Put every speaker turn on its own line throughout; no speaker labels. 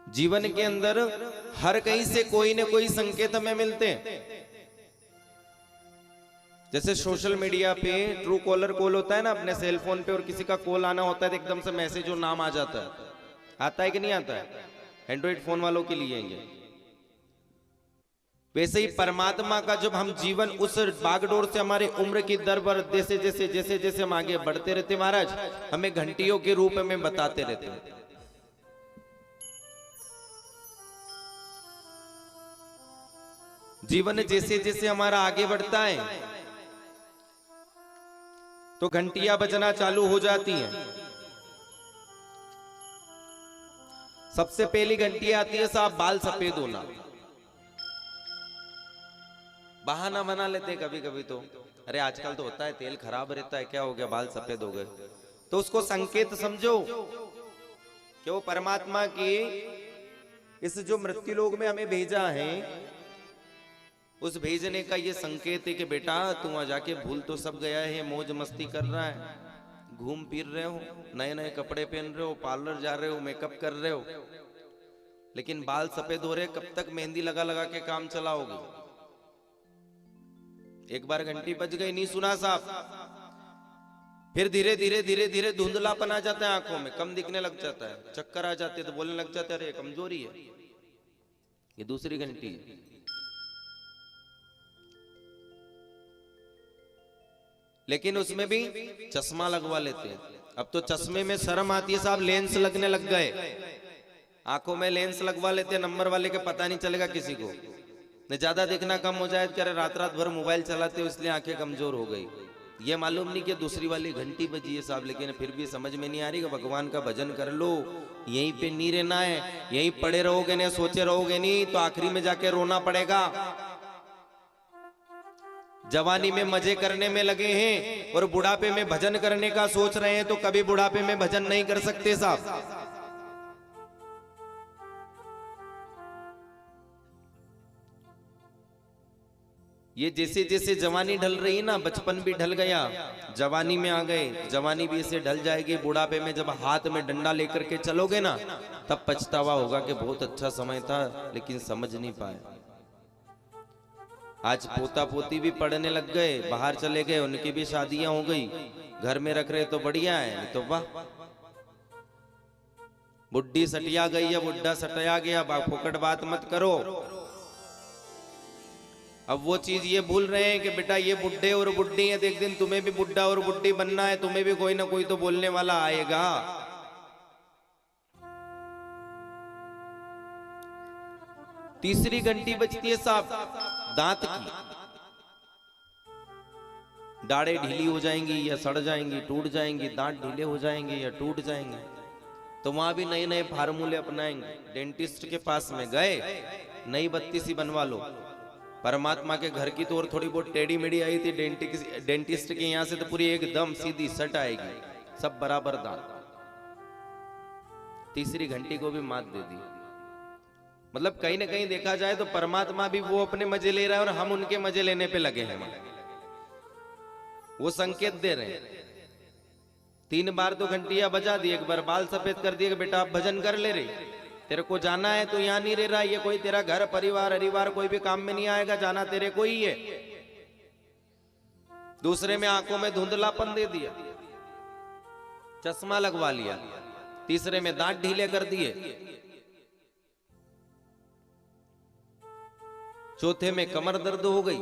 जीवन के अंदर हर कहीं से कोई न कोई संकेत हमें मिलते हैं। जैसे सोशल मीडिया पे ट्रू कॉलर कॉल होता है ना अपने सेल फोन पे, और किसी का कॉल आना होता है तो एकदम से मैसेज और नाम आ जाता है। आता है कि नहीं आता है? एंड्रॉइड फोन वालों के लिए ये। वैसे ही परमात्मा का जब हम जीवन उस बागडोर से हमारे उम्र की दर पर जैसे जैसे जैसे जैसे हम आगे बढ़ते रहते महाराज, हमें घंटियों के रूप में बताते रहते हैं। जीवन जैसे जैसे हमारा आगे बढ़ता है तो घंटियां बजना चालू हो जाती हैं। सबसे पहली घंटी आती है साहब बाल सफेद होना। बहाना बना लेते हैं कभी कभी तो, अरे आजकल तो होता है तेल खराब रहता है, क्या हो गया बाल सफेद हो गए। तो उसको संकेत समझो कि वो परमात्मा की इस जो मृत्यु लोक में हमें भेजा है, उस भेजने का ये संकेत है कि बेटा तू वहां जाके भूल तो सब गया है, मौज मस्ती कर रहा है, घूम फिर रहे हो, नए नए कपड़े पहन रहे हो, पार्लर जा रहे हो, मेकअप कर रहे हो, लेकिन बाल सफेद हो रहे, कब तक मेहंदी लगा लगा के काम चलाओगे? एक बार घंटी बज गई, नहीं सुना साहब, फिर धीरे धीरे धीरे धीरे धुंधलापन आ जाता है, आंखों में कम दिखने लग जाता है, चक्कर आ जाते तो बोलने लग जाते अरे कमजोरी है। ये दूसरी घंटी है। लेकिन उसमें भी चश्मा लगवा लेते हैं। अब तो चश्मे में शर्म आती है साहब, लेंस लगने लग गए, आंखों में लेंस लगवा लेते हैं नंबर वाले के, पता नहीं चलेगा किसी को। न ज्यादा देखना कम हो जाए, क्या रात रात भर मोबाइल चलाते हो इसलिए आंखें कमजोर हो गई। ये मालूम नहीं कि दूसरी वाली घंटी बजी है साहब, लेकिन फिर भी समझ में नहीं आ रही कि भगवान का भजन कर लो, यहीं पे नहीं रहना है, यहीं पड़े रहोगे नहीं, सोचे रहोगे नहीं तो आखिरी में जाके रोना पड़ेगा। जवानी में मजे करने में लगे हैं और बुढ़ापे में भजन करने का सोच रहे हैं, तो कभी बुढ़ापे में भजन नहीं कर सकते साहब। ये जैसे जैसे जवानी ढल रही है ना, बचपन भी ढल गया, जवानी में आ गए, जवानी भी ऐसे ढल जाएगी। बुढ़ापे में जब हाथ में डंडा लेकर के चलोगे ना, तब पछतावा होगा कि बहुत अच्छा समय था लेकिन समझ नहीं पाए। आज पोता पोती भी पढ़ने लग गए, बाहर चले गए, उनकी भी शादियां हो गई, घर में रख रहे तो बढ़िया है, नहीं तो वाह। बुढ़ी सटिया गई या बुढ़ा सटिया गया, फुकट बात मत करो। अब वो चीज ये भूल रहे हैं कि बेटा ये बुढ़े और बुढ़ी है, एक दिन तुम्हें भी बुढ़ा और बुढ़ी बनना है, तुम्हें भी कोई ना कोई तो बोलने वाला आएगा। तीसरी घंटी बजती है साहब दांत की। दाढ़ें ढीली हो जाएंगी या सड़ जाएंगी, टूट जाएंगी, दांत ढीले हो जाएंगे या टूट जाएंगे, तो वहां भी नए नए फार्मूले अपनाएंगे। डेंटिस्ट के पास में गए, नई बत्ती सी बनवा लो। परमात्मा के घर की तो और थोड़ी बहुत टेढ़ी मेढ़ी आई थी, डेंटिस्ट के यहां से तो पूरी एकदम सीधी सट आएगी, सब बराबर दांत। तीसरी घंटी को भी मात दे दी। मतलब कहीं ना कहीं देखा जाए तो परमात्मा भी वो अपने मजे ले रहा है और हम उनके मजे लेने पे लगे हैं। वो संकेत दे रहे हैं। 3 बार तो घंटियां बजा दी, एक बार बाल सफेद कर दिए कि बेटा आप भजन कर ले रही, तेरे को जाना है तो यहां नहीं रह रहा, ये कोई तेरा घर परिवार हरिवार कोई भी काम में नहीं आएगा, जाना तेरे को ही है। दूसरे में आंखों में धुंधलापन दे दिया, चश्मा लगवा लिया। तीसरे में दांत ढीले कर दिए। चौथे में कमर दर्द हो गई,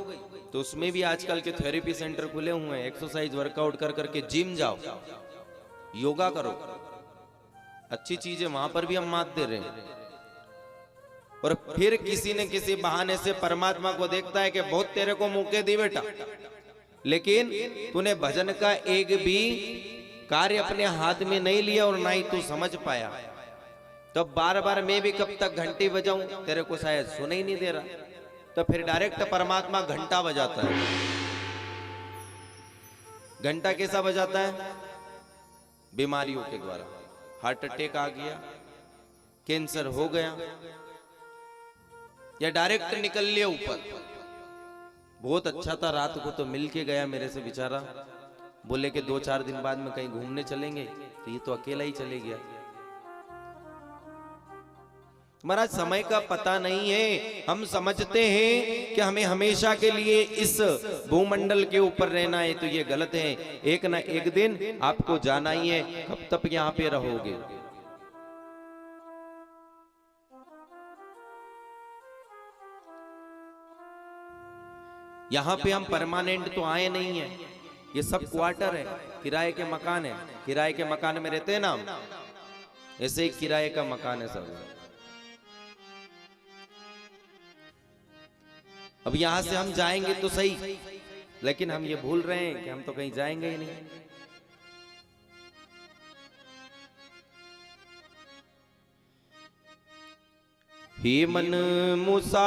तो उसमें भी आजकल के थेरेपी सेंटर खुले हुए हैं। एक्सरसाइज वर्कआउट कर करके जिम जाओ, योगा करो, अच्छी चीजें वहां पर भी हम मात दे रहे हैं। और फिर किसी न किसी बहाने से परमात्मा को देखता है कि बहुत तेरे को मौके दी बेटा, लेकिन तूने भजन का एक भी कार्य अपने हाथ में नहीं लिया और ना ही तू समझ पाया। तो बार बार मैं भी कब तक घंटी बजाऊं, तेरे को शायद सुनाई नहीं दे रहा। तो फिर डायरेक्ट परमात्मा घंटा बजाता है। घंटा कैसा बजाता है? बीमारियों के द्वारा। हार्ट अटैक आ गया, कैंसर हो गया, या डायरेक्ट निकल लिया ऊपर। बहुत अच्छा था, रात को तो मिल के गया मेरे से बेचारा, बोले कि 2-4 दिन बाद में कहीं घूमने चलेंगे, तो ये तो अकेला ही चले गया। महाराज समय का पता नहीं है। हम समझते हैं कि हमें हमेशा के लिए इस भूमंडल के ऊपर रहना है, तो ये गलत है। एक ना एक दिन आपको जाना ही है। कब तक यहाँ पे रहोगे? यहाँ पे हम परमानेंट तो आए नहीं है, ये सब क्वार्टर है, किराए के मकान है। किराए के मकान में रहते हैं ना हम, ऐसे ही किराए का मकान है सब। अब यहां से हम जाएंगे तो सही, लेकिन हम ये भूल रहे हैं कि हम तो कहीं जाएंगे ही नहीं। हे मन मुसा